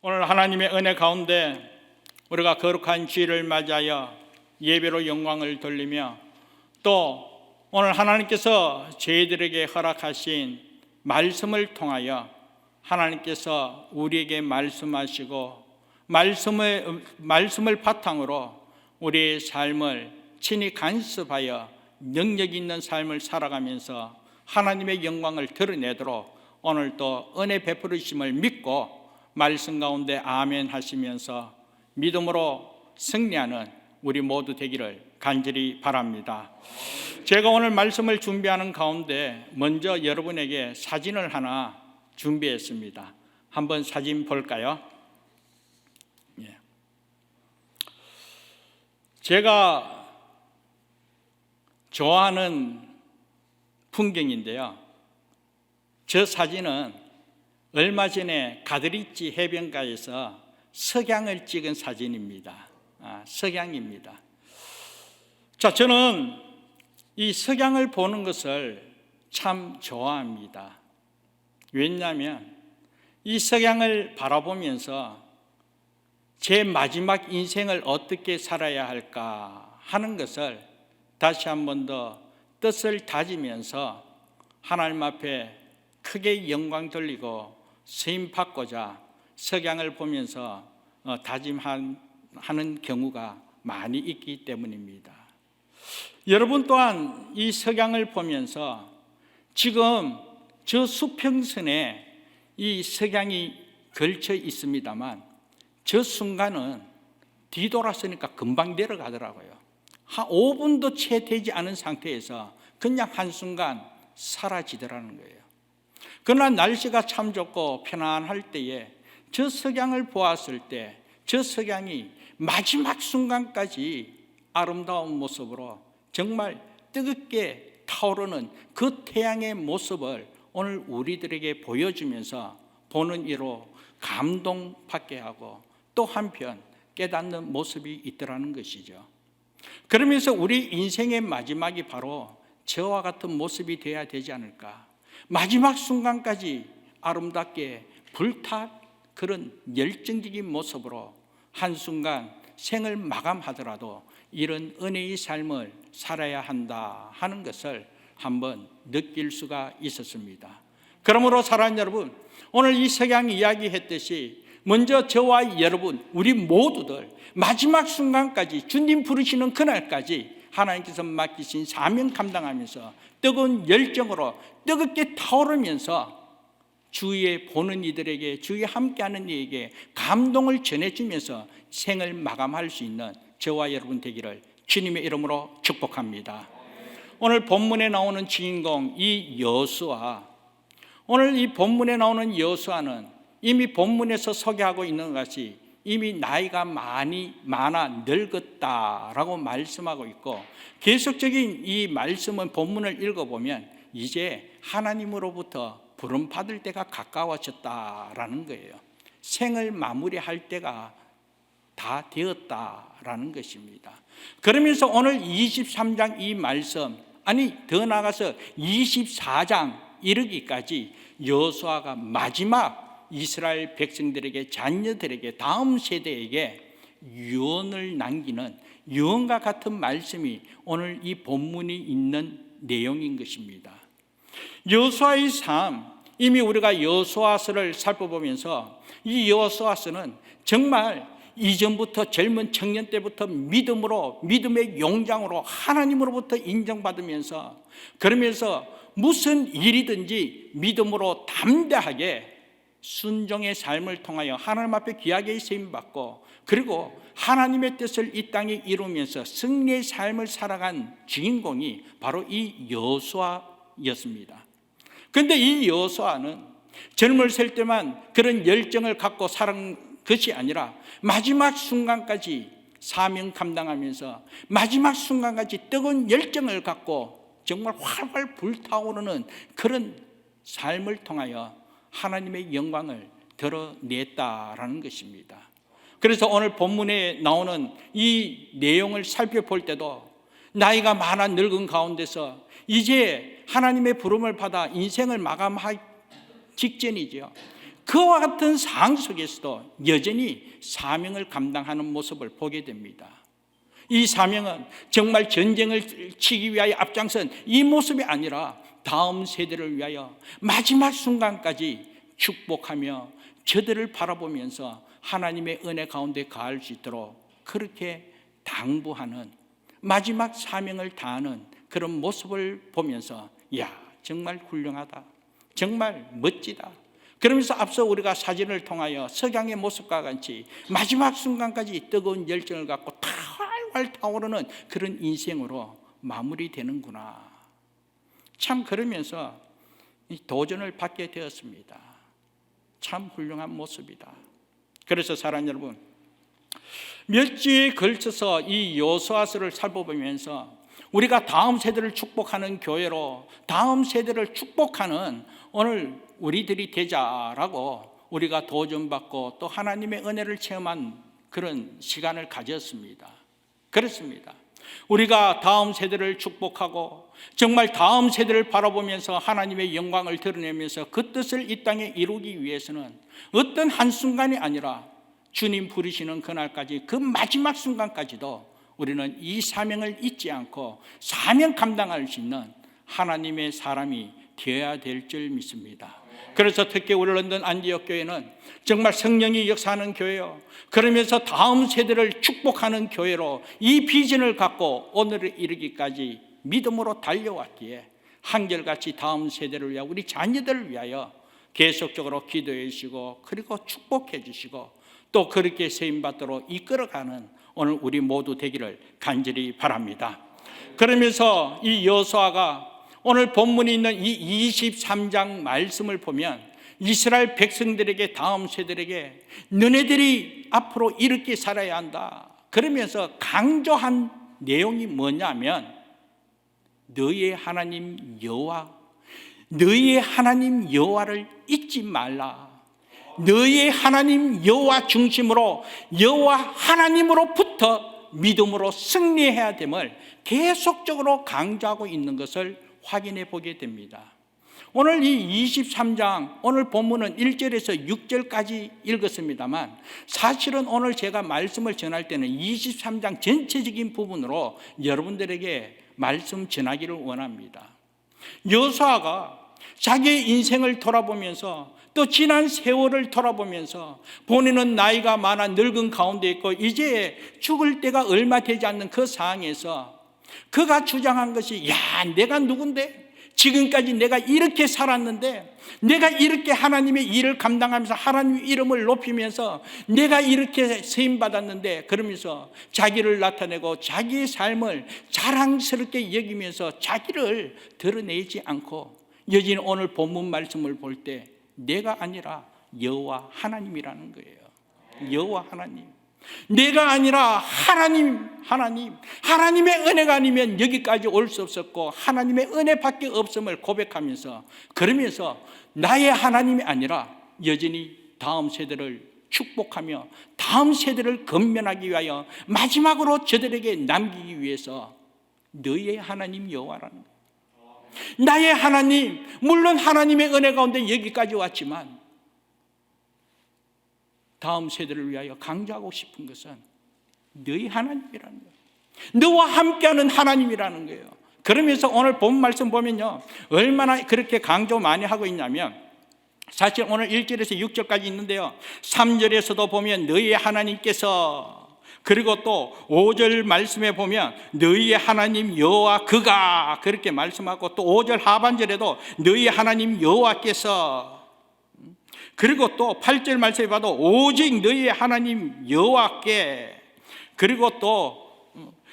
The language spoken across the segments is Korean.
오늘 하나님의 은혜 가운데 우리가 거룩한 주일을 맞이하여 예배로 영광을 돌리며 또 오늘 하나님께서 저희들에게 허락하신 말씀을 통하여 하나님께서 우리에게 말씀하시고 말씀을 바탕으로 우리의 삶을 친히 간섭하여 능력 있는 삶을 살아가면서 하나님의 영광을 드러내도록 오늘도 은혜 베풀으심을 믿고 말씀 가운데 아멘 하시면서 믿음으로 승리하는 우리 모두 되기를 간절히 바랍니다. 제가 오늘 말씀을 준비하는 가운데 먼저 여러분에게 사진을 하나 준비했습니다. 한번 사진 볼까요? 제가 좋아하는 풍경인데요, 저 사진은 얼마 전에 가드리치 해변가에서 석양을 찍은 사진입니다. 석양입니다. 자, 저는 이 석양을 보는 것을 참 좋아합니다. 왜냐하면 이 석양을 바라보면서 제 마지막 인생을 어떻게 살아야 할까 하는 것을 다시 한 번 더 뜻을 다지면서 하나님 앞에 크게 영광 돌리고 쓰임 받고자 석양을 보면서 다짐하는 경우가 많이 있기 때문입니다. 여러분 또한 이 석양을 보면서 지금 저 수평선에 이 석양이 걸쳐 있습니다만 저 순간은 뒤돌아서니까 금방 내려가더라고요. 한 5분도 채 되지 않은 상태에서 그냥 한순간 사라지더라는 거예요. 그러나 날씨가 참 좋고 편안할 때에 저 석양을 보았을 때 저 석양이 마지막 순간까지 아름다운 모습으로 정말 뜨겁게 타오르는 그 태양의 모습을 오늘 우리들에게 보여주면서 보는 이로 감동받게 하고 또 한편 깨닫는 모습이 있더라는 것이죠. 그러면서 우리 인생의 마지막이 바로 저와 같은 모습이 되어야 되지 않을까. 마지막 순간까지 아름답게 불탄 그런 열정적인 모습으로 한순간 생을 마감하더라도 이런 은혜의 삶을 살아야 한다 하는 것을 한번 느낄 수가 있었습니다. 그러므로 사랑하는 여러분, 오늘 이 석양 이야기했듯이 먼저 저와 여러분 우리 모두들 마지막 순간까지 주님 부르시는 그날까지 하나님께서 맡기신 사명 감당하면서 뜨거운 열정으로 뜨겁게 타오르면서 주위에 보는 이들에게, 주위에 함께하는 이에게 감동을 전해주면서 생을 마감할 수 있는 저와 여러분 되기를 주님의 이름으로 축복합니다. 오늘 본문에 나오는 주인공 이 여호수아, 오늘 이 본문에 나오는 여호수아는 이미 본문에서 소개하고 있는 것이 이미 나이가 많아 늙었다라고 말씀하고 있고, 계속적인 이 말씀은 본문을 읽어보면 이제 하나님으로부터 부름받을 때가 가까워졌다라는 거예요. 생을 마무리할 때가 다 되었다라는 것입니다. 그러면서 오늘 23장 이 말씀, 아니 더 나아가서 24장 이르기까지 여호수아가 마지막 이스라엘 백성들에게, 자녀들에게, 다음 세대에게 유언을 남기는 유언과 같은 말씀이 오늘 이 본문이 있는 내용인 것입니다. 여호수아의 삶, 이미 우리가 여호수아서를 살펴보면서 이 여호수아서는 정말 이전부터 젊은 청년 때부터 믿음의 용장으로 하나님으로부터 인정받으면서, 그러면서 무슨 일이든지 믿음으로 담대하게 순종의 삶을 통하여 하나님 앞에 귀하게 쓰임받고, 그리고 하나님의 뜻을 이 땅에 이루면서 승리의 삶을 살아간 주인공이 바로 이 여호수아였습니다. 그런데 이 여호수아는 젊을 때만 그런 열정을 갖고 살은 것이 아니라 마지막 순간까지 사명 감당하면서 마지막 순간까지 뜨거운 열정을 갖고 정말 활활 불타오르는 그런 삶을 통하여 하나님의 영광을 드러냈다라는 것입니다. 그래서 오늘 본문에 나오는 이 내용을 살펴볼 때도 나이가 많아 늙은 가운데서 이제 하나님의 부름을 받아 인생을 마감할 직전이죠. 그와 같은 상황 속에서도 여전히 사명을 감당하는 모습을 보게 됩니다. 이 사명은 정말 전쟁을 치기 위하여 앞장선 이 모습이 아니라 다음 세대를 위하여 마지막 순간까지 축복하며 저들을 바라보면서 하나님의 은혜 가운데 가할 수 있도록 그렇게 당부하는 마지막 사명을 다하는 그런 모습을 보면서 야, 정말 훌륭하다, 정말 멋지다. 그러면서 앞서 우리가 사진을 통하여 석양의 모습과 같이 마지막 순간까지 뜨거운 열정을 갖고 활활 타오르는 그런 인생으로 마무리되는구나. 참 그러면서 이 도전을 받게 되었습니다. 참 훌륭한 모습이다. 그래서 사랑하는 여러분, 몇 주에 걸쳐서 이 여호수아서를 살펴보면서 우리가 다음 세대를 축복하는 교회로 다음 세대를 축복하는 오늘 우리들이 되자라고 우리가 도전받고 또 하나님의 은혜를 체험한 그런 시간을 가졌습니다. 그렇습니다. 우리가 다음 세대를 축복하고 정말 다음 세대를 바라보면서 하나님의 영광을 드러내면서 그 뜻을 이 땅에 이루기 위해서는 어떤 한순간이 아니라 주님 부르시는 그날까지 그 마지막 순간까지도 우리는 이 사명을 잊지 않고 사명 감당할 수 있는 하나님의 사람이 되어야 될 줄 믿습니다. 그래서 특히 우리 런던 안디옥 교회는 정말 성령이 역사하는 교회요, 그러면서 다음 세대를 축복하는 교회로 이 비전을 갖고 오늘에 이르기까지 믿음으로 달려왔기에 한결같이 다음 세대를 위하여 우리 자녀들을 위하여 계속적으로 기도해 주시고 그리고 축복해 주시고 또 그렇게 세임받도록 이끌어가는 오늘 우리 모두 되기를 간절히 바랍니다. 그러면서 이 여호수아가 오늘 본문에 있는 이 23장 말씀을 보면 이스라엘 백성들에게 다음 세대에게 너네들이 앞으로 이렇게 살아야 한다 그러면서 강조한 내용이 뭐냐면 너희의 하나님 여호와, 너희의 하나님 여호와를 잊지 말라. 너희의 하나님 여호와 중심으로 여호와 하나님으로부터 믿음으로 승리해야 됨을 계속적으로 강조하고 있는 것을 확인해 보게 됩니다. 오늘 이 23장 오늘 본문은 1절에서 6절까지 읽었습니다만 사실은 오늘 제가 말씀을 전할 때는 23장 전체적인 부분으로 여러분들에게 말씀 전하기를 원합니다. 여호수아가 자기의 인생을 돌아보면서 또 지난 세월을 돌아보면서 본인은 나이가 많아 늙은 가운데 있고 이제 죽을 때가 얼마 되지 않는 그 상황에서 그가 주장한 것이 야, 내가 누군데? 지금까지 내가 이렇게 살았는데 내가 이렇게 하나님의 일을 감당하면서 하나님의 이름을 높이면서 내가 이렇게 세임받았는데 그러면서 자기를 나타내고 자기의 삶을 자랑스럽게 여기면서 자기를 드러내지 않고 여전히 오늘 본문 말씀을 볼 때 내가 아니라 여호와 하나님이라는 거예요. 여호와 하나님, 내가 아니라 하나님의 은혜가 아니면 여기까지 올 수 없었고 하나님의 은혜밖에 없음을 고백하면서 그러면서 나의 하나님이 아니라 여전히 다음 세대를 축복하며 다음 세대를 건면하기 위하여 마지막으로 저들에게 남기기 위해서 너희의 하나님 여호와라는 거예요. 나의 하나님, 물론 하나님의 은혜 가운데 여기까지 왔지만 다음 세대를 위하여 강조하고 싶은 것은 너희 하나님이라는 거예요. 너와 함께하는 하나님이라는 거예요. 그러면서 오늘 본 말씀 보면요, 얼마나 그렇게 강조 많이 하고 있냐면 사실 오늘 1절에서 6절까지 있는데요, 3절에서도 보면 너희의 하나님께서, 그리고 또 5절 말씀에 보면 너희의 하나님 여호와 그가 그렇게 말씀하고 또 5절 하반절에도 너희의 하나님 여호와께서, 그리고 또 8절 말씀에 봐도 오직 너희의 하나님 여호와께, 그리고 또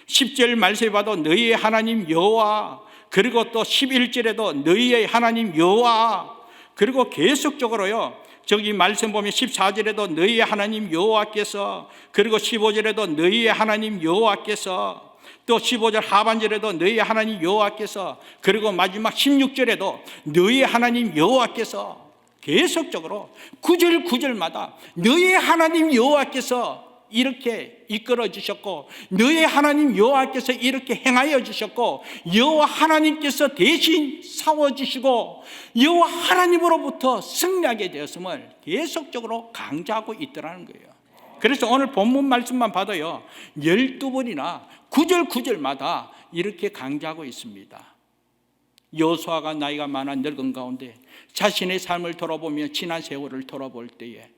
10절 말씀에 봐도 너희의 하나님 여호와, 그리고 또 11절에도 너희의 하나님 여호와, 그리고 계속적으로요 저기 말씀 보면 14절에도 너희의 하나님 여호와께서, 그리고 15절에도 너희의 하나님 여호와께서, 또 15절 하반절에도 너희의 하나님 여호와께서, 그리고 마지막 16절에도 너희의 하나님 여호와께서, 계속적으로 9절 9절마다 너희의 하나님 여호와께서 이렇게 이끌어 주셨고, 너의 하나님 여호와께서 이렇게 행하여 주셨고, 여호와 하나님께서 대신 싸워 주시고 여호와 하나님으로부터 승리하게 되었음을 계속적으로 강조하고 있더라는 거예요. 그래서 오늘 본문 말씀만 봐도요, 12번이나 구절마다 이렇게 강조하고 있습니다. 여호수아가 나이가 많아 늙은 가운데 자신의 삶을 돌아보며 지난 세월을 돌아볼 때에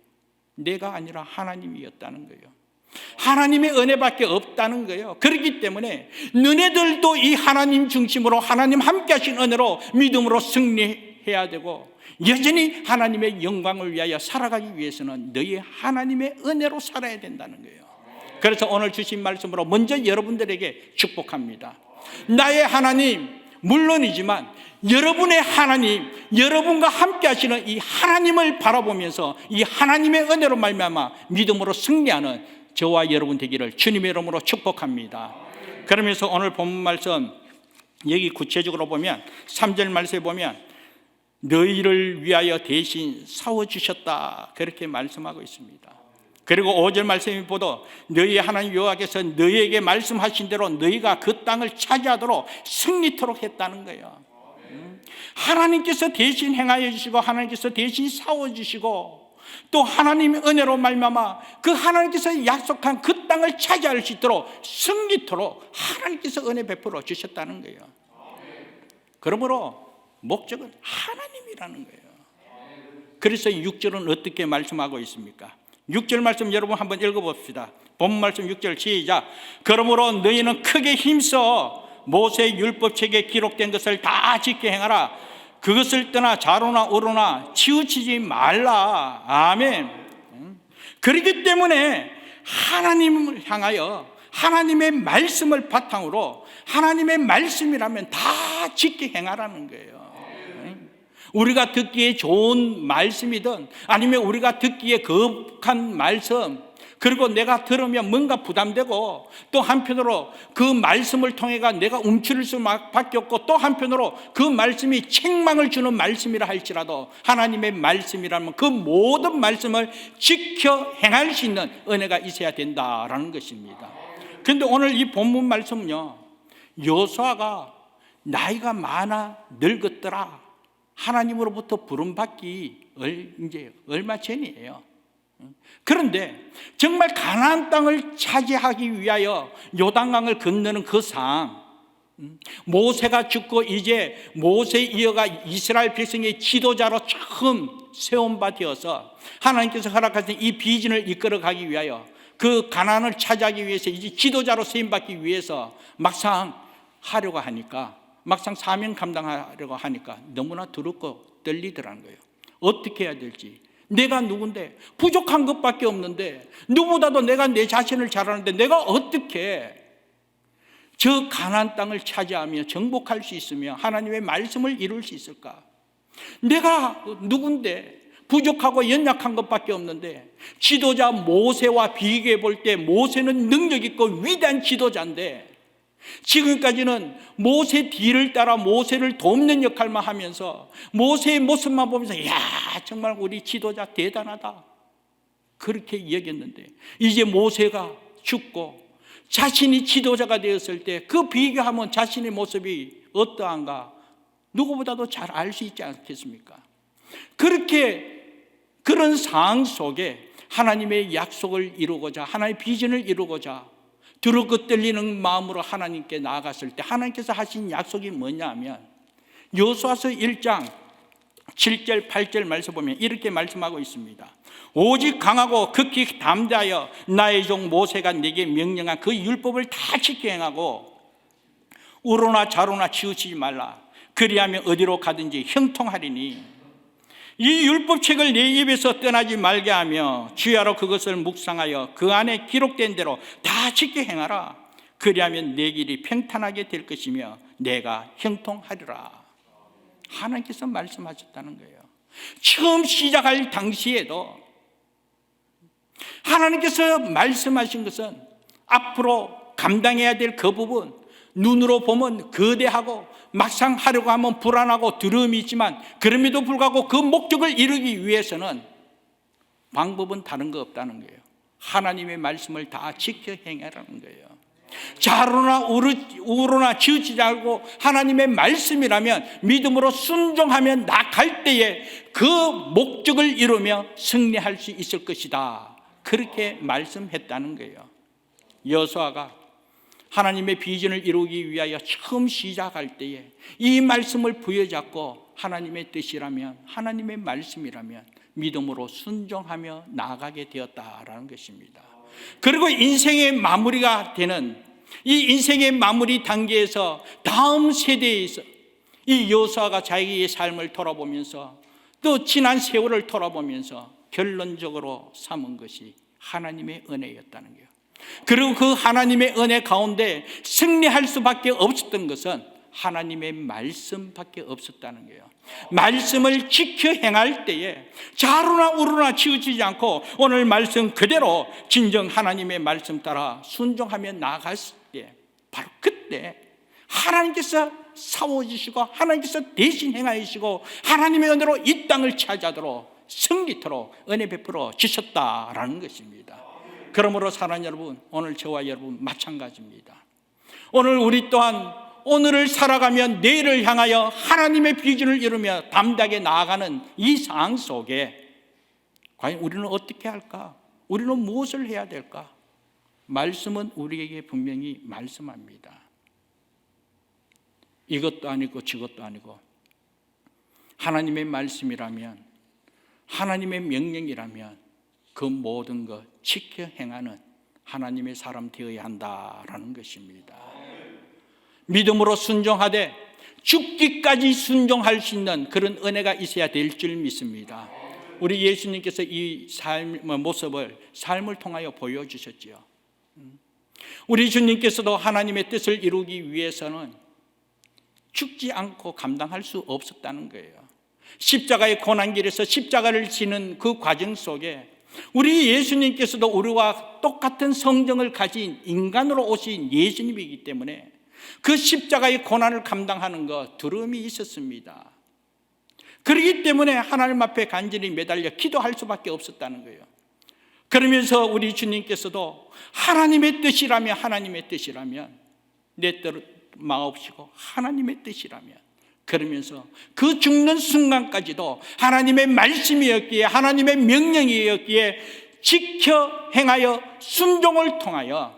내가 아니라 하나님이었다는 거예요. 하나님의 은혜밖에 없다는 거예요. 그렇기 때문에 너네들도 이 하나님 중심으로, 하나님 함께 하신 은혜로 믿음으로 승리해야 되고, 여전히 하나님의 영광을 위하여 살아가기 위해서는 너희 하나님의 은혜로 살아야 된다는 거예요. 그래서 오늘 주신 말씀으로 먼저 여러분들에게 축복합니다. 나의 하나님 물론이지만 여러분의 하나님, 여러분과 함께 하시는 이 하나님을 바라보면서 이 하나님의 은혜로 말미암아 믿음으로 승리하는 저와 여러분 되기를 주님의 이름으로 축복합니다. 그러면서 오늘 본문 말씀 여기 구체적으로 보면 3절 말씀에 보면 너희를 위하여 대신 싸워주셨다, 그렇게 말씀하고 있습니다. 그리고 5절 말씀에 보도 너희 하나님 여호와께서 너희에게 말씀하신 대로 너희가 그 땅을 차지하도록 승리토록 했다는 거예요. 하나님께서 대신 행하여 주시고, 하나님께서 대신 싸워주시고, 또 하나님의 은혜로 말미암아 그 하나님께서 약속한 그 땅을 차지할 수 있도록 승리토록 하나님께서 은혜 베풀어 주셨다는 거예요. 그러므로 목적은 하나님이라는 거예요. 그래서 6절은 어떻게 말씀하고 있습니까? 6절 말씀 여러분 한번 읽어봅시다. 본문 말씀 6절 시작. 그러므로 너희는 크게 힘써 모세의 율법책에 기록된 것을 다 지켜 행하라. 그것을 떠나 좌로나 우로나 치우치지 말라. 아멘. 그렇기 때문에 하나님을 향하여 하나님의 말씀을 바탕으로, 하나님의 말씀이라면 다 지켜 행하라는 거예요. 우리가 듣기에 좋은 말씀이든 아니면 우리가 듣기에 거북한 말씀, 그리고 내가 들으면 뭔가 부담되고, 또 한편으로 그 말씀을 통해가 내가 움츠릴 수밖에 없고, 또 한편으로 그 말씀이 책망을 주는 말씀이라 할지라도 하나님의 말씀이라면 그 모든 말씀을 지켜 행할 수 있는 은혜가 있어야 된다라는 것입니다. 그런데 오늘 이 본문 말씀은요, 여호수아가 나이가 많아 늙었더라, 하나님으로부터 부름받기 이제 얼마 전이에요. 그런데 정말 가나안 땅을 차지하기 위하여 요단강을 건너는 그 상황, 모세가 죽고 이제 모세 이어가 이스라엘 백성의 지도자로 처음 세운 바 되어서 하나님께서 허락하신 이 비전을 이끌어가기 위하여 그 가나안을 차지하기 위해서 이제 지도자로 세임받기 위해서 막상 하려고 하니까, 막상 사명 감당하려고 하니까 너무나 두렵고 떨리더라는 거예요. 어떻게 해야 될지. 내가 누군데, 부족한 것밖에 없는데, 누구보다도 내가 내 자신을 잘 아는데 내가 어떻게 저 가나안 땅을 차지하며 정복할 수 있으며 하나님의 말씀을 이룰 수 있을까? 내가 누군데, 부족하고 연약한 것밖에 없는데, 지도자 모세와 비교해 볼 때 모세는 능력 있고 위대한 지도자인데, 지금까지는 모세 뒤를 따라 모세를 돕는 역할만 하면서 모세의 모습만 보면서 야, 정말 우리 지도자 대단하다, 그렇게 여겼는데, 이제 모세가 죽고 자신이 지도자가 되었을 때 그 비교하면 자신의 모습이 어떠한가 누구보다도 잘 알 수 있지 않겠습니까? 그런 상황 속에 하나님의 약속을 이루고자, 하나님의 비전을 이루고자 두렵고 떨리는 마음으로 하나님께 나아갔을 때 하나님께서 하신 약속이 뭐냐 하면, 여호수아서 1장 7절 8절 말씀 보면 이렇게 말씀하고 있습니다. 오직 강하고 극히 담대하여 나의 종 모세가 내게 명령한 그 율법을 다 지켜 행하고 우로나 좌로나 치우치지 말라. 그리하면 어디로 가든지 형통하리니 이 율법책을 내 입에서 떠나지 말게 하며 주야로 그것을 묵상하여 그 안에 기록된 대로 다 지켜 행하라. 그리하면 내 길이 평탄하게 될 것이며 내가 형통하리라. 하나님께서 말씀하셨다는 거예요. 처음 시작할 당시에도 하나님께서 말씀하신 것은 앞으로 감당해야 될 그 부분, 눈으로 보면 거대하고 막상 하려고 하면 불안하고 두려움이 있지만, 그럼에도 불구하고 그 목적을 이루기 위해서는 방법은 다른 거 없다는 거예요. 하나님의 말씀을 다 지켜 행하라는 거예요. 좌로나 우로나 치우치지 말고 하나님의 말씀이라면 믿음으로 순종하며 나갈 때에 그 목적을 이루며 승리할 수 있을 것이다. 그렇게 말씀했다는 거예요. 여호수아가 하나님의 비전을 이루기 위하여 처음 시작할 때에 이 말씀을 부여잡고 하나님의 뜻이라면, 하나님의 말씀이라면 믿음으로 순종하며 나아가게 되었다라는 것입니다. 그리고 인생의 마무리가 되는 이 인생의 마무리 단계에서 다음 세대에서 이 여호수아가 자기의 삶을 돌아보면서 또 지난 세월을 돌아보면서 결론적으로 삼은 것이 하나님의 은혜였다는 거예요. 그리고 그 하나님의 은혜 가운데 승리할 수밖에 없었던 것은 하나님의 말씀밖에 없었다는 거예요. 말씀을 지켜 행할 때에 좌로나 우로나 치우치지 않고 오늘 말씀 그대로 진정 하나님의 말씀 따라 순종하며 나아갔을 때 바로 그때 하나님께서 싸워주시고 하나님께서 대신 행하시고 하나님의 은혜로 이 땅을 차지하도록 승리토록 은혜 베풀어 주셨다라는 것입니다. 그러므로 사랑하는 여러분, 오늘 저와 여러분 마찬가지입니다. 오늘 우리 또한 오늘을 살아가며 내일을 향하여 하나님의 비전을 이루며 담대하게 나아가는 이 상황 속에 과연 우리는 어떻게 할까? 우리는 무엇을 해야 될까? 말씀은 우리에게 분명히 말씀합니다. 이것도 아니고 저것도 아니고 하나님의 말씀이라면, 하나님의 명령이라면 그 모든 것 지켜 행하는 하나님의 사람 되어야 한다라는 것입니다. 믿음으로 순종하되 죽기까지 순종할 수 있는 그런 은혜가 있어야 될 줄 믿습니다. 우리 예수님께서 이 삶을 통하여 보여주셨지요. 우리 주님께서도 하나님의 뜻을 이루기 위해서는 죽지 않고 감당할 수 없었다는 거예요. 십자가의 고난길에서 십자가를 지는 그 과정 속에 우리 예수님께서도 우리와 똑같은 성정을 가진 인간으로 오신 예수님이기 때문에 그 십자가의 고난을 감당하는 것 두려움이 있었습니다. 그렇기 때문에 하나님 앞에 간절히 매달려 기도할 수밖에 없었다는 거예요. 그러면서 우리 주님께서도 하나님의 뜻이라면 내 뜻을 마옵시고 하나님의 뜻이라면, 그러면서 그 죽는 순간까지도 하나님의 말씀이었기에, 하나님의 명령이었기에 지켜 행하여 순종을 통하여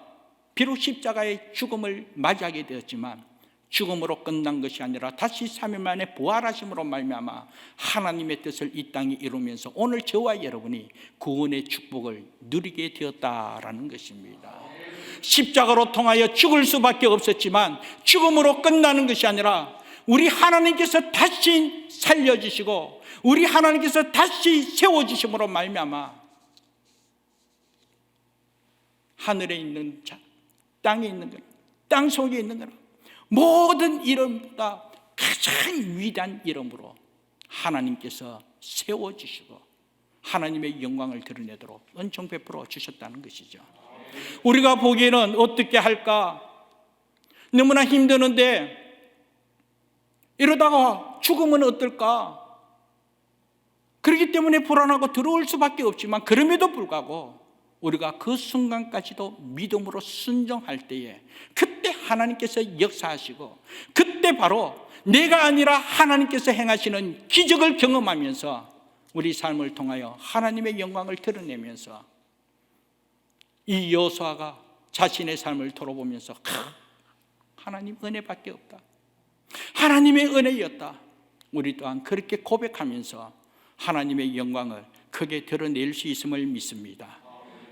비록 십자가의 죽음을 맞이하게 되었지만 죽음으로 끝난 것이 아니라 다시 3일 만에 부활하심으로 말미암아 하나님의 뜻을 이 땅에 이루면서 오늘 저와 여러분이 구원의 축복을 누리게 되었다라는 것입니다. 십자가로 통하여 죽을 수밖에 없었지만 죽음으로 끝나는 것이 아니라 우리 하나님께서 다시 살려주시고 우리 하나님께서 다시 세워주심으로 말미암아 하늘에 있는 자, 땅에 있는 것, 땅 속에 있는 것, 모든 이름보다 가장 위대한 이름으로 하나님께서 세워주시고 하나님의 영광을 드러내도록 은총 베풀어 주셨다는 것이죠. 우리가 보기에는 어떻게 할까? 너무나 힘드는데 이러다가 죽으면 어떨까? 그렇기 때문에 불안하고 두려울 수밖에 없지만 그럼에도 불구하고 우리가 그 순간까지도 믿음으로 순종할 때에 그때 하나님께서 역사하시고 그때 바로 내가 아니라 하나님께서 행하시는 기적을 경험하면서 우리 삶을 통하여 하나님의 영광을 드러내면서 이 여호수아가 자신의 삶을 돌아보면서 하나님 은혜밖에 없다, 하나님의 은혜였다, 우리 또한 그렇게 고백하면서 하나님의 영광을 크게 드러낼 수 있음을 믿습니다.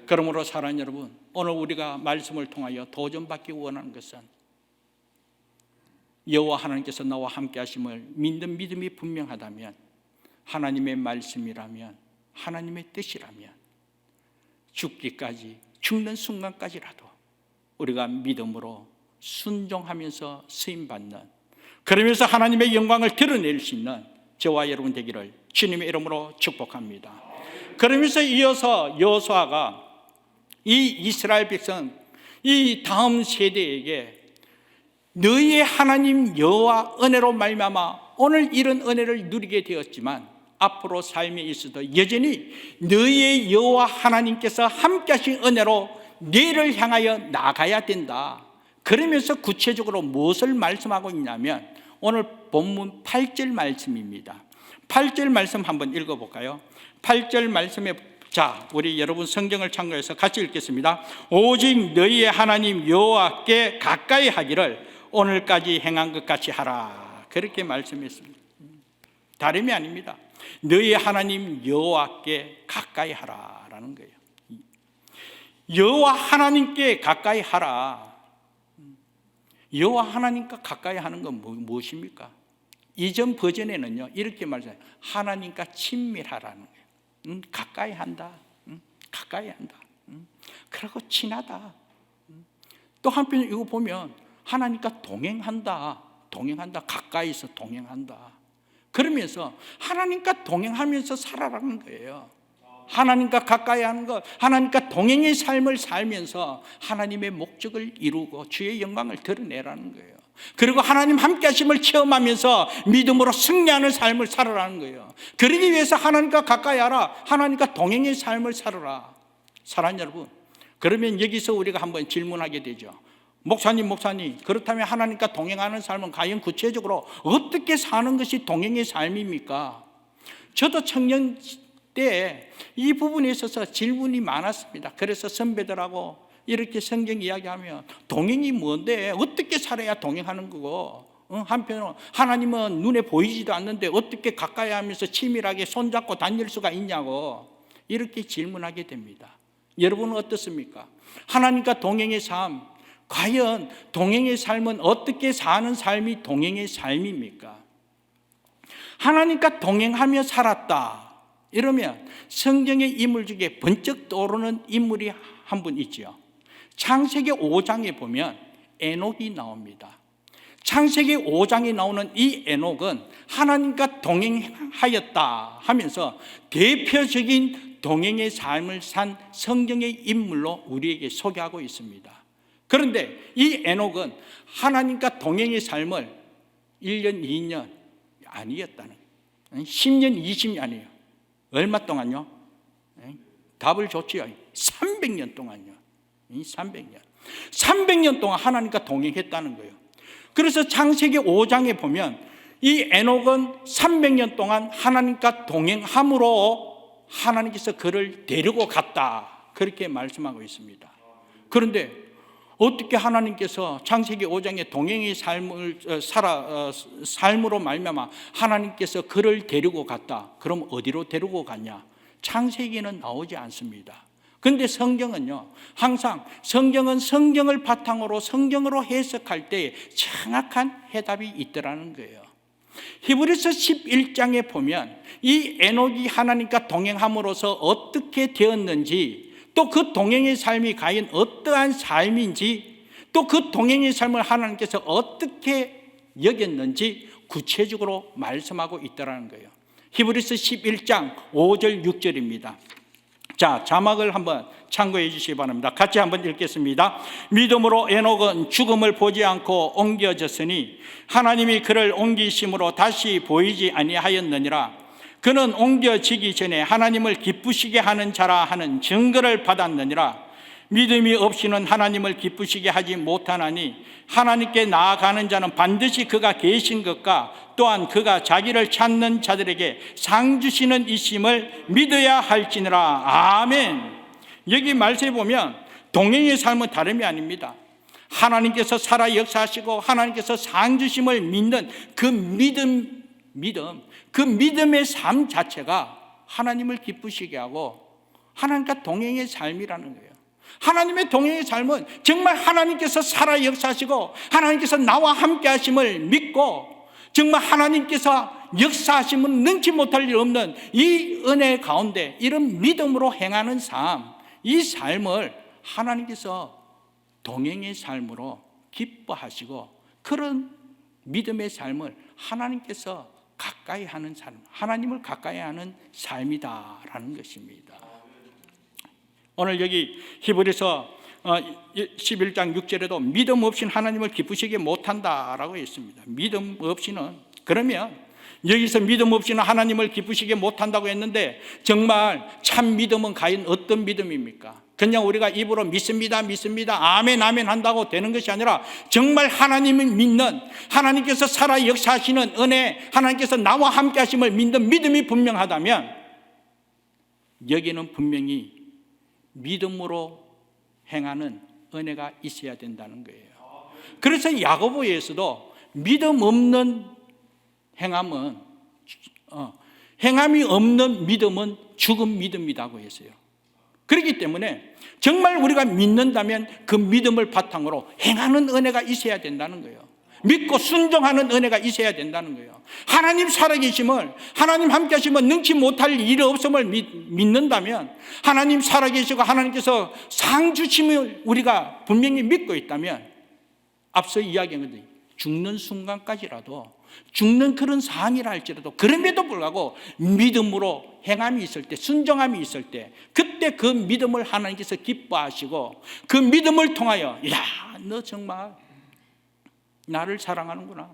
그러므로 사랑하는 여러분, 오늘 우리가 말씀을 통하여 도전받기 원하는 것은 여호와 하나님께서 나와 함께 하심을 믿는 믿음이 분명하다면, 하나님의 말씀이라면, 하나님의 뜻이라면 죽기까지, 죽는 순간까지라도 우리가 믿음으로 순종하면서 쓰임받는, 그러면서 하나님의 영광을 드러낼 수 있는 저와 여러분 되기를 주님의 이름으로 축복합니다. 그러면서 이어서 여호수아가 이 이스라엘 백성, 이 다음 세대에게 너희의 하나님 여호와 은혜로 말미암아 오늘 이런 은혜를 누리게 되었지만 앞으로 삶에 있어도 여전히 너희의 여호와 하나님께서 함께 하신 은혜로 너희를 향하여 나가야 된다. 그러면서 구체적으로 무엇을 말씀하고 있냐면 오늘 본문 8절 말씀입니다. 8절 말씀 한번 읽어볼까요? 8절 말씀에 자, 우리 여러분 성경을 참고해서 같이 읽겠습니다. 오직 너희의 하나님 여호와께 가까이 하기를 오늘까지 행한 것 같이 하라. 그렇게 말씀했습니다. 다름이 아닙니다. 너희의 하나님 여호와께 가까이 하라라는 거예요. 여호와 하나님께 가까이 하라. 여호와 하나님과 가까이 하는 건 무엇입니까? 이전 버전에는요 이렇게 말해요. 하나님과 친밀하라는 거예요. 가까이 한다. 가까이 한다. 그리고 친하다. 또 한편 이거 보면 하나님과 동행한다. 동행한다. 가까이서 동행한다. 그러면서 하나님과 동행하면서 살아라는 거예요. 하나님과 가까이 하는 것, 하나님과 동행의 삶을 살면서 하나님의 목적을 이루고 주의 영광을 드러내라는 거예요. 그리고 하나님 함께 하심을 체험하면서 믿음으로 승리하는 삶을 살아라는 거예요. 그러기 위해서 하나님과 가까이 하라. 하나님과 동행의 삶을 살아라. 사랑하는 여러분, 그러면 여기서 우리가 한번 질문하게 되죠. 목사님, 그렇다면 하나님과 동행하는 삶은 과연 구체적으로 어떻게 사는 것이 동행의 삶입니까? 저도 청년 때 이 부분에 있어서 질문이 많았습니다. 그래서 선배들하고 이렇게 성경 이야기하면 동행이 뭔데? 어떻게 살아야 동행하는 거고? 한편으로 하나님은 눈에 보이지도 않는데 어떻게 가까이 하면서 치밀하게 손잡고 다닐 수가 있냐고 이렇게 질문하게 됩니다. 여러분은 어떻습니까? 하나님과 동행의 삶, 과연 동행의 삶은 어떻게 사는 삶이 동행의 삶입니까? 하나님과 동행하며 살았다 이러면 성경의 인물 중에 번쩍 떠오르는 인물이 한 분 있죠. 창세기 5장에 보면 에녹이 나옵니다. 창세기 5장에 나오는 이 에녹은 하나님과 동행하였다 하면서 대표적인 동행의 삶을 산 성경의 인물로 우리에게 소개하고 있습니다. 그런데 이 에녹은 하나님과 동행의 삶을 1년, 2년 아니었다는 거예요. 10년, 20년 아니에요. 얼마 동안요? 답을 줬지요. 300년 동안요. 300년 동안 하나님과 동행했다는 거예요. 그래서 창세기 5장에 보면 이 에녹은 300년 동안 하나님과 동행함으로 하나님께서 그를 데리고 갔다 그렇게 말씀하고 있습니다. 그런데 어떻게 하나님께서 창세기 5장의 동행의 삶을 삶으로 말미암아 하나님께서 그를 데리고 갔다. 그럼 어디로 데리고 갔냐? 창세기는 나오지 않습니다. 그런데 성경은요, 항상 성경은 성경을 바탕으로 성경으로 해석할 때 정확한 해답이 있더라는 거예요. 히브리서 11장에 보면 이 에녹이 하나님과 동행함으로써 어떻게 되었는지, 또 그 동행의 삶이 과연 어떠한 삶인지, 또 그 동행의 삶을 하나님께서 어떻게 여겼는지 구체적으로 말씀하고 있다는 거예요. 히브리서 11장 5절 6절입니다. 자, 자막을 한번 참고해 주시기 바랍니다. 같이 한번 읽겠습니다. 믿음으로 에녹은 죽음을 보지 않고 옮겨졌으니 하나님이 그를 옮기심으로 다시 보이지 아니하였느니라. 그는 옮겨지기 전에 하나님을 기쁘시게 하는 자라 하는 증거를 받았느니라. 믿음이 없이는 하나님을 기쁘시게 하지 못하나니 하나님께 나아가는 자는 반드시 그가 계신 것과 또한 그가 자기를 찾는 자들에게 상 주시는 이심을 믿어야 할지니라. 아멘. 여기 말씀에 보면 동행의 삶은 다름이 아닙니다. 하나님께서 살아 역사하시고 하나님께서 상 주심을 믿는 그 믿음, 그 믿음의 삶 자체가 하나님을 기쁘시게 하고 하나님과 동행의 삶이라는 거예요. 하나님의 동행의 삶은 정말 하나님께서 살아 역사하시고 하나님께서 나와 함께 하심을 믿고 정말 하나님께서 역사하심은 능치 못할 일 없는 이 은혜 가운데 이런 믿음으로 행하는 삶, 이 삶을 하나님께서 동행의 삶으로 기뻐하시고 그런 믿음의 삶을 하나님께서 가까이 하는 삶, 하나님을 가까이 하는 삶이다라는 것입니다. 오늘 여기 히브리서 11장 6절에도 믿음 없이는 하나님을 기쁘시게 못한다라고 했습니다. 믿음 없이는, 그러면 여기서 믿음 없이는 하나님을 기쁘시게 못한다고 했는데 정말 참 믿음은 과연 어떤 믿음입니까? 그냥 우리가 입으로 믿습니다, 믿습니다, 아멘, 아멘 한다고 되는 것이 아니라 정말 하나님을 믿는, 하나님께서 살아 역사하시는 은혜, 하나님께서 나와 함께 하심을 믿는 믿음이 분명하다면 여기는 분명히 믿음으로 행하는 은혜가 있어야 된다는 거예요. 그래서 야고보에서도 믿음 없는 행함은 행함이 없는 믿음은 죽은 믿음이라고 했어요. 그렇기 때문에 정말 우리가 믿는다면 그 믿음을 바탕으로 행하는 은혜가 있어야 된다는 거예요. 믿고 순종하는 은혜가 있어야 된다는 거예요. 하나님 살아계심을, 하나님 함께 하시면 능치 못할 일이 없음을 믿는다면, 하나님 살아계시고 하나님께서 상 주심을 우리가 분명히 믿고 있다면, 앞서 이야기한 것처럼 죽는 순간까지라도, 죽는 그런 상황이라 할지라도 그럼에도 불구하고 믿음으로 행함이 있을 때, 순종함이 있을 때, 그때 그 믿음을 하나님께서 기뻐하시고 그 믿음을 통하여 야, 너 정말 나를 사랑하는구나,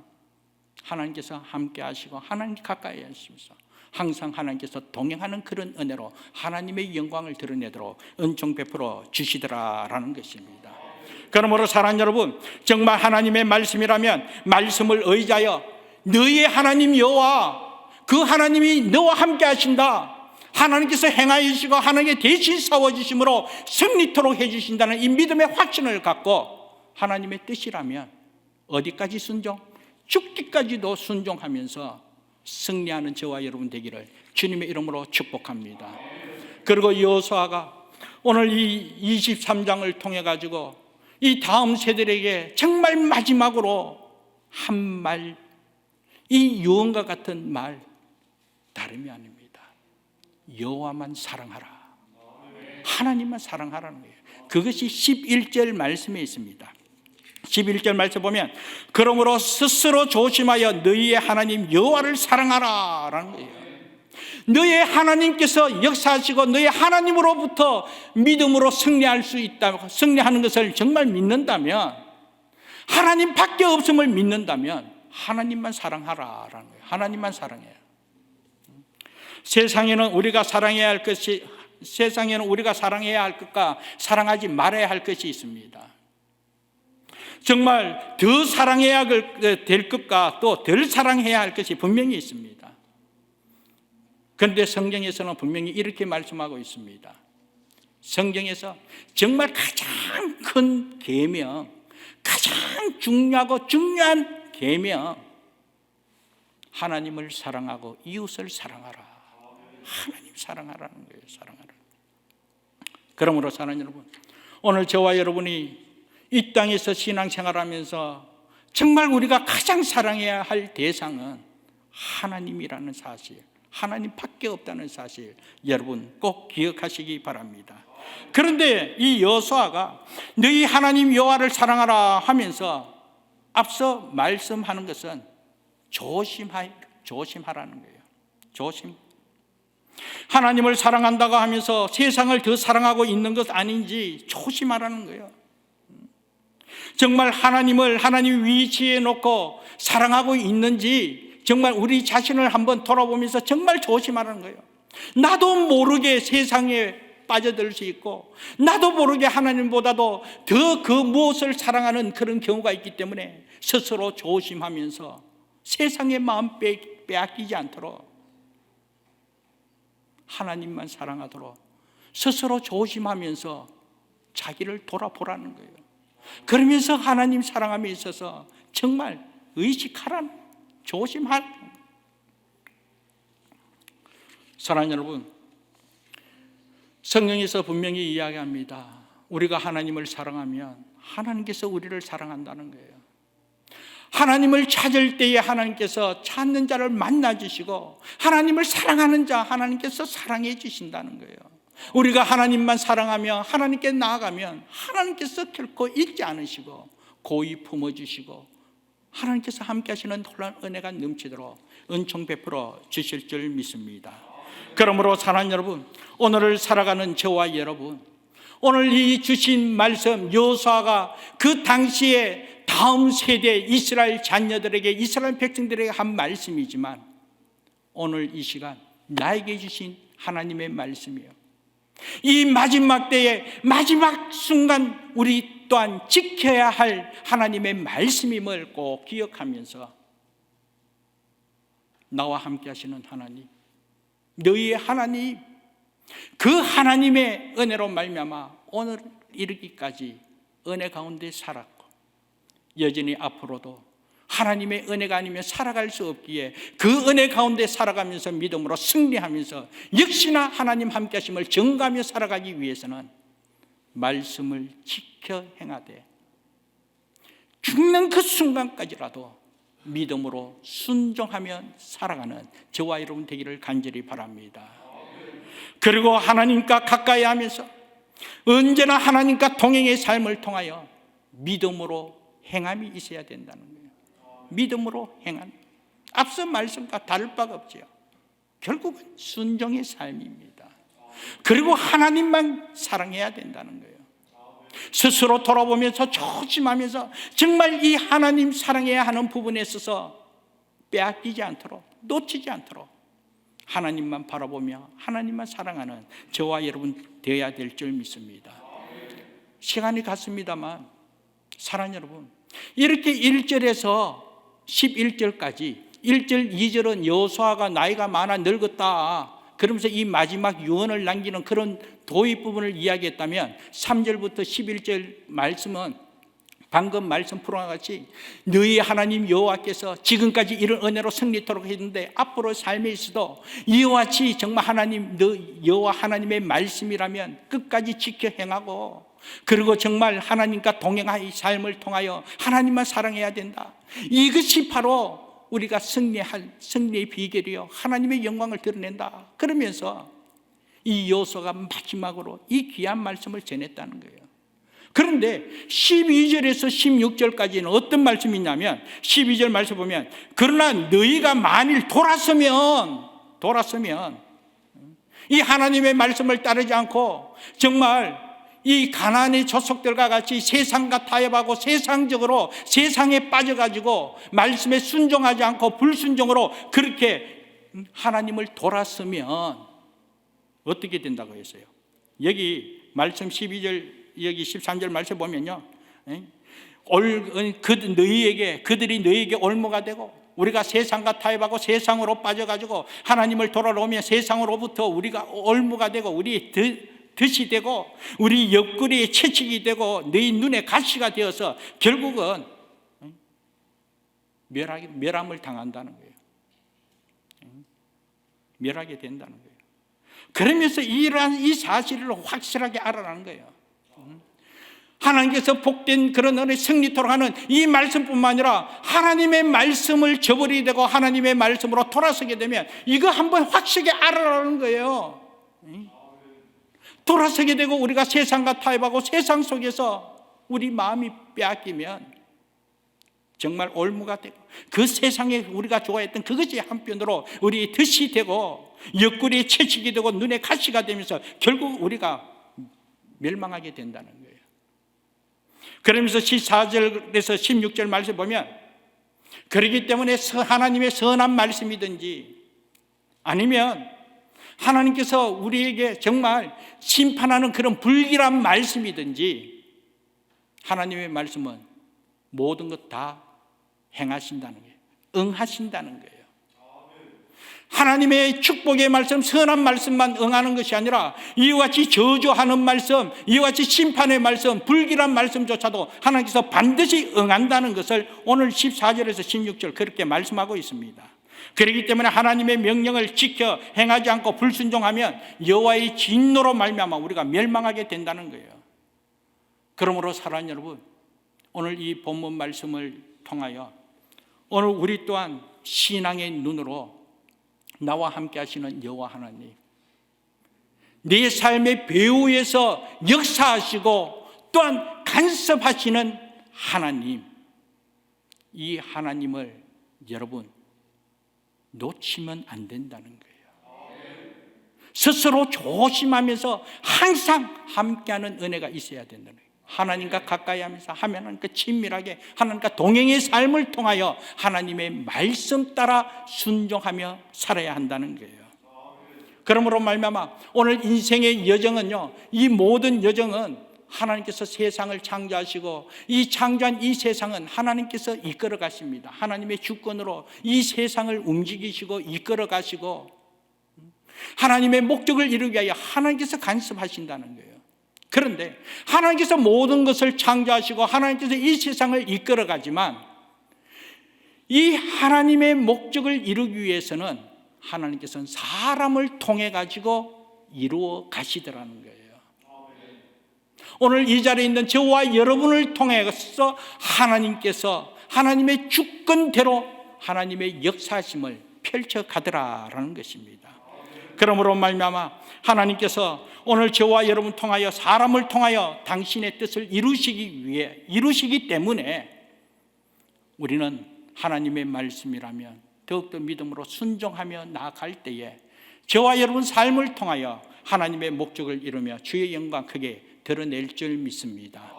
하나님께서 함께 하시고 하나님 가까이 하시면서 항상 하나님께서 동행하는 그런 은혜로 하나님의 영광을 드러내도록 은총 베풀어 주시더라라는 것입니다. 그러므로 사랑하는 여러분, 정말 하나님의 말씀이라면 말씀을 의지하여 너희의 하나님 여호와, 그 하나님이 너와 함께 하신다, 하나님께서 행하여 주시고 하나님께 대신 싸워주심으로 승리토록 해주신다는 이 믿음의 확신을 갖고 하나님의 뜻이라면 어디까지 순종? 죽기까지도 순종하면서 승리하는 저와 여러분 되기를 주님의 이름으로 축복합니다. 그리고 여호수아가 오늘 이 23장을 통해 가지고 이 다음 세대에게 정말 마지막으로 한 말, 이 유언과 같은 말, 다름이 아닙니다. 여호와만 사랑하라, 하나님만 사랑하라는 거예요. 그것이 11절 말씀에 있습니다. 11절 말씀 보면 그러므로 스스로 조심하여 너희의 하나님 여호와를 사랑하라 라는 거예요. 너희의 하나님께서 역사하시고 너희 하나님으로부터 믿음으로 승리할 수 있다, 승리하는 것을 정말 믿는다면, 하나님 밖에 없음을 믿는다면 하나님만 사랑하라라는 거예요. 하나님만 사랑해요. 세상에는 우리가 사랑해야 할 것이, 세상에는 우리가 사랑해야 할 것과 사랑하지 말아야 할 것이 있습니다. 정말 더 사랑해야 될 것과 또 덜 사랑해야 할 것이 분명히 있습니다. 그런데 성경에서는 분명히 이렇게 말씀하고 있습니다. 성경에서 정말 가장 큰 계명, 가장 중요하고 중요한 계명, 하나님을 사랑하고 이웃을 사랑하라. 하나님 사랑하라는 거예요. 사랑하라. 그러므로 사랑하는 여러분, 오늘 저와 여러분이 이 땅에서 신앙생활하면서 정말 우리가 가장 사랑해야 할 대상은 하나님이라는 사실, 하나님 밖에 없다는 사실, 여러분 꼭 기억하시기 바랍니다. 그런데 이 여호수아가 너희 하나님 여호와를 사랑하라 하면서 앞서 말씀하는 것은 조심하라는 거예요. 조심. 하나님을 사랑한다고 하면서 세상을 더 사랑하고 있는 것 아닌지 조심하라는 거예요. 정말 하나님을 하나님 위치에 놓고 사랑하고 있는지 정말 우리 자신을 한번 돌아보면서 정말 조심하라는 거예요. 나도 모르게 세상에 빠져들 수 있고, 나도 모르게 하나님보다도 더 그 무엇을 사랑하는 그런 경우가 있기 때문에 스스로 조심하면서 세상의 마음 빼앗기지 않도록 하나님만 사랑하도록 스스로 조심하면서 자기를 돌아보라는 거예요. 그러면서 하나님 사랑함에 있어서 정말 의식하라는, 조심하라는. 사랑하는 여러분, 성경에서 분명히 이야기합니다. 우리가 하나님을 사랑하면 하나님께서 우리를 사랑한다는 거예요. 하나님을 찾을 때에 하나님께서 찾는 자를 만나 주시고, 하나님을 사랑하는 자 하나님께서 사랑해 주신다는 거예요. 우리가 하나님만 사랑하며 하나님께 나아가면 하나님께서 결코 잊지 않으시고 고이 품어주시고 하나님께서 함께 하시는 놀라운 은혜가 넘치도록 은총 베풀어 주실 줄 믿습니다. 그러므로 사랑하는 여러분, 오늘을 살아가는 저와 여러분, 오늘 이 주신 말씀, 여호수아가 그 당시에 다음 세대 이스라엘 자녀들에게, 이스라엘 백성들에게 한 말씀이지만 오늘 이 시간 나에게 주신 하나님의 말씀이요, 이 마지막 때의 마지막 순간 우리 또한 지켜야 할 하나님의 말씀임을 꼭 기억하면서 나와 함께 하시는 하나님, 너희의 하나님, 그 하나님의 은혜로 말미암아 오늘 이르기까지 은혜 가운데 살았고 여전히 앞으로도 하나님의 은혜가 아니면 살아갈 수 없기에 그 은혜 가운데 살아가면서 믿음으로 승리하면서 역시나 하나님 함께 하심을 증거하며 살아가기 위해서는 말씀을 지켜 행하되 죽는 그 순간까지라도 믿음으로 순종하며 살아가는 저와 여러분 되기를 간절히 바랍니다. 그리고 하나님과 가까이 하면서 언제나 하나님과 동행의 삶을 통하여 믿음으로 행함이 있어야 된다는 거예요. 믿음으로 행함, 앞서 말씀과 다를 바가 없죠. 결국은 순종의 삶입니다. 그리고 하나님만 사랑해야 된다는 거예요. 스스로 돌아보면서 조심하면서 정말 이 하나님 사랑해야 하는 부분에 있어서 빼앗기지 않도록, 놓치지 않도록 하나님만 바라보며 하나님만 사랑하는 저와 여러분 되어야 될 줄 믿습니다. 시간이 갔습니다만 사랑하는 여러분, 이렇게 1절에서 11절까지 1절 2절은 여호수아가 나이가 많아 늙었다 그러면서 이 마지막 유언을 남기는 그런 도입 부분을 이야기했다면 3절부터 11절 말씀은 방금 말씀 풀어와 같이 너희 하나님 여호와께서 지금까지 이런 은혜로 승리토록 했는데 앞으로 삶에 있어도 이와 같이 정말 하나님 너 여호와 하나님의 말씀이라면 끝까지 지켜 행하고 그리고 정말 하나님과 동행하여 삶을 통하여 하나님만 사랑해야 된다. 이것이 바로 우리가 승리의 비결이요 하나님의 영광을 드러낸다. 그러면서 이 여호수아가 마지막으로 이 귀한 말씀을 전했다는 거예요. 그런데 12절에서 16절까지는 어떤 말씀이 있냐면 12절 말씀 보면 그러나 너희가 만일 돌았으면 이 하나님의 말씀을 따르지 않고 정말 이 가나안의 족속들과 같이 세상과 타협하고 세상적으로 세상에 빠져가지고 말씀에 순종하지 않고 불순종으로 그렇게 하나님을 돌았으면 어떻게 된다고 했어요? 여기 말씀 12절 여기 13절 말씀 보면요, 그들이 너희에게 올무가 되고 우리가 세상과 타협하고 세상으로 빠져가지고 하나님을 돌아오며 세상으로부터 우리가 올무가 되고 우리 덫이 되고 우리 옆구리에 채찍이 되고 너희 눈에 가시가 되어서 결국은 멸함을 당한다는 거예요. 멸하게 된다는 거예요. 그러면서 이러한 이 사실을 확실하게 알아라는 거예요. 하나님께서 복된 그런 은혜 승리토록 하는 이 말씀뿐만 아니라 하나님의 말씀을 저버리게 되고 하나님의 말씀으로 돌아서게 되면 이거 한번 확실하게 알아라는 거예요. 돌아서게 되고 우리가 세상과 타협하고 세상 속에서 우리 마음이 빼앗기면 정말 올무가 되고 그 세상에 우리가 좋아했던 그것이 한편으로 우리의 덫이 되고 옆구리에 채찍이 되고 눈에 가시가 되면서 결국 우리가 멸망하게 된다는 거예요. 그러면서 14절에서 16절 말씀 보면 그렇기 때문에 하나님의 선한 말씀이든지 아니면 하나님께서 우리에게 정말 심판하는 그런 불길한 말씀이든지 하나님의 말씀은 모든 것 다 행하신다는 거예요. 응하신다는 거예요. 하나님의 축복의 말씀, 선한 말씀만 응하는 것이 아니라 이와 같이 저주하는 말씀, 이와 같이 심판의 말씀, 불길한 말씀조차도 하나님께서 반드시 응한다는 것을 오늘 14절에서 16절 그렇게 말씀하고 있습니다. 그렇기 때문에 하나님의 명령을 지켜 행하지 않고 불순종하면 여호와의 진노로 말미암아 우리가 멸망하게 된다는 거예요. 그러므로 사랑하는 여러분, 오늘 이 본문 말씀을 통하여 오늘 우리 또한 신앙의 눈으로 나와 함께 하시는 여호와 하나님, 내 삶의 배후에서 역사하시고 또한 간섭하시는 하나님, 이 하나님을 여러분 놓치면 안 된다는 거예요. 스스로 조심하면서 항상 함께하는 은혜가 있어야 된다는 거예요. 하나님과 가까이 하면서 하나님과 친밀하게 하나님과 동행의 삶을 통하여 하나님의 말씀 따라 순종하며 살아야 한다는 거예요. 그러므로 말미암아 오늘 인생의 여정은요, 이 모든 여정은 하나님께서 세상을 창조하시고 이 창조한 이 세상은 하나님께서 이끌어 가십니다. 하나님의 주권으로 이 세상을 움직이시고 이끌어 가시고 하나님의 목적을 이루기 위하여 하나님께서 간섭하신다는 거예요. 그런데 하나님께서 모든 것을 창조하시고 하나님께서 이 세상을 이끌어 가지만 이 하나님의 목적을 이루기 위해서는 하나님께서는 사람을 통해 가지고 이루어 가시더라는 거예요. 오늘 이 자리에 있는 저와 여러분을 통해서 하나님께서 하나님의 주권대로 하나님의 역사심을 펼쳐가더라라는 것입니다. 그러므로 말미암아 하나님께서 오늘 저와 여러분 통하여 사람을 통하여 당신의 뜻을 이루시기 때문에 우리는 하나님의 말씀이라면 더욱더 믿음으로 순종하며 나아갈 때에 저와 여러분 삶을 통하여 하나님의 목적을 이루며 주의 영광 크게 드러낼 줄 믿습니다.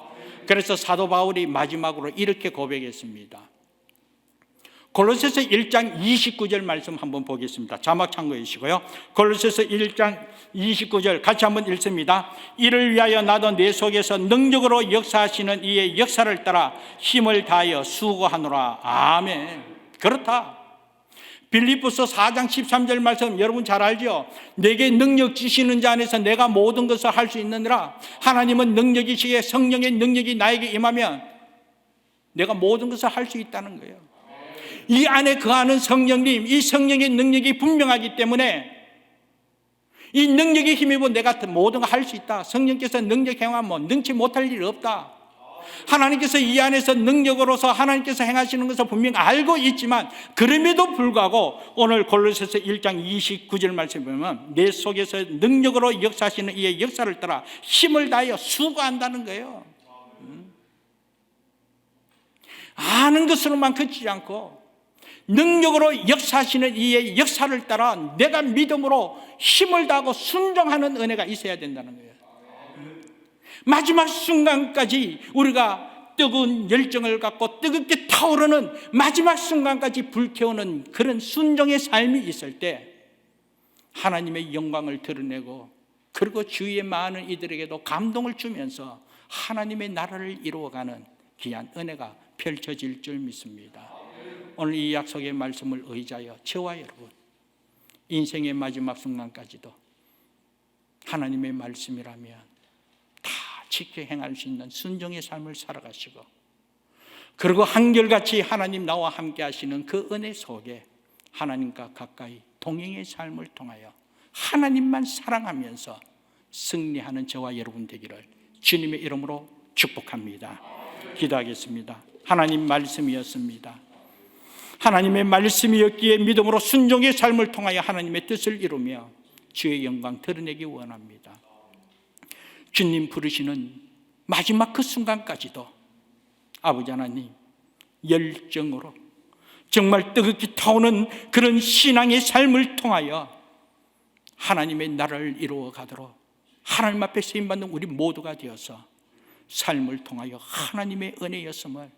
그래서 사도 바울이 마지막으로 이렇게 고백했습니다. 골로새서 1장 29절 말씀 한번 보겠습니다. 자막 참고해 주시고요. 골로새서 1장 29절 같이 한번 읽습니다. 이를 위하여 나도 내 속에서 능력으로 역사하시는 이의 역사를 따라 힘을 다하여 수고하노라. 아멘. 그렇다. 빌립보서 4장 13절 말씀 여러분 잘 알죠? 내게 능력 주시는 자 안에서 내가 모든 것을 할 수 있느니라. 하나님은 능력이시기에 성령의 능력이 나에게 임하면 내가 모든 것을 할 수 있다는 거예요. 이 안에 거하는 성령님, 이 성령의 능력이 분명하기 때문에 이 능력에 힘입어 내가 모든 걸 할 수 있다. 성령께서 능력 행하면 능치 못할 일이 없다. 하나님께서 이 안에서 능력으로서 하나님께서 행하시는 것을 분명히 알고 있지만 그럼에도 불구하고 오늘 골로새서 1장 29절 말씀에 보면 내 속에서 능력으로 역사하시는 이의 역사를 따라 힘을 다하여 수고한다는 거예요. 아는 것으로만 그치지 않고 능력으로 역사하시는 이의 역사를 따라 내가 믿음으로 힘을 다하고 순종하는 은혜가 있어야 된다는 거예요. 마지막 순간까지 우리가 뜨거운 열정을 갖고 뜨겁게 타오르는 마지막 순간까지 불태우는 그런 순종의 삶이 있을 때 하나님의 영광을 드러내고 그리고 주위의 많은 이들에게도 감동을 주면서 하나님의 나라를 이루어가는 귀한 은혜가 펼쳐질 줄 믿습니다. 오늘 이 약속의 말씀을 의지하여 저와 여러분 인생의 마지막 순간까지도 하나님의 말씀이라면 다 지켜 행할 수 있는 순종의 삶을 살아가시고 그리고 한결같이 하나님 나와 함께 하시는 그 은혜 속에 하나님과 가까이 동행의 삶을 통하여 하나님만 사랑하면서 승리하는 저와 여러분 되기를 주님의 이름으로 축복합니다. 기도하겠습니다. 하나님 말씀이었습니다. 하나님의 말씀이었기에 믿음으로 순종의 삶을 통하여 하나님의 뜻을 이루며 주의 영광 드러내기 원합니다. 주님 부르시는 마지막 그 순간까지도 아버지 하나님 열정으로 정말 뜨겁게 타오는 그런 신앙의 삶을 통하여 하나님의 나라를 이루어 가도록 하나님 앞에 쓰임받는 우리 모두가 되어서 삶을 통하여 하나님의 은혜였음을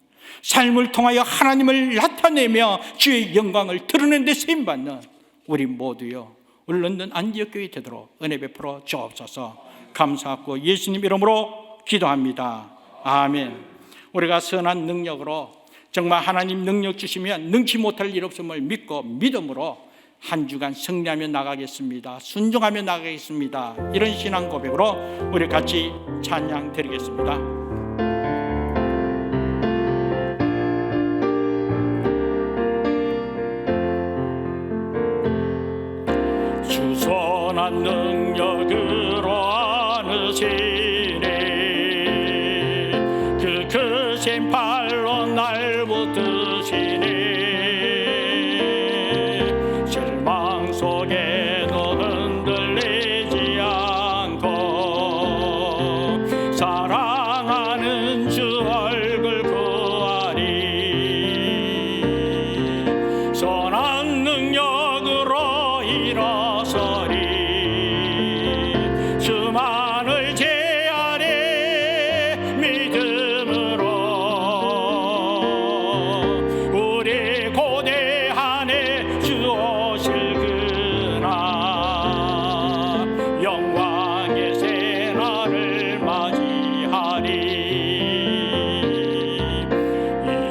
삶을 통하여 하나님을 나타내며 주의 영광을 드러내는 데 쓰임받는 우리 모두요 우리 런던 안디옥교회 되도록 은혜 베풀어 주옵소서. 감사하고 예수님 이름으로 기도합니다. 아멘. 우리가 선한 능력으로 정말 하나님 능력 주시면 능치 못할 일 없음을 믿고 믿음으로 한 주간 승리하며 나가겠습니다. 순종하며 나가겠습니다. 이런 신앙 고백으로 우리 같이 찬양 드리겠습니다. 주선한 능력으로 안으시네 그 크신 팔로 날 붙드시네 절망 속에도 흔들리지 않고 사랑하는 주 얼굴 구하리 선한 능력으로 일어서리 주만을 제 안에 믿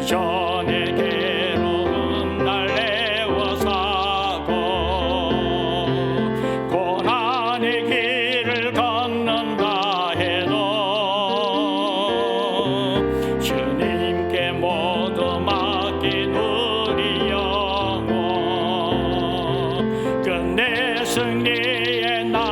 이전에 괴로운 날 애워싸고 고난의 길을 걷는다 해도 주님께 모두 맡긴 우리 영혼 끝내 승리의 날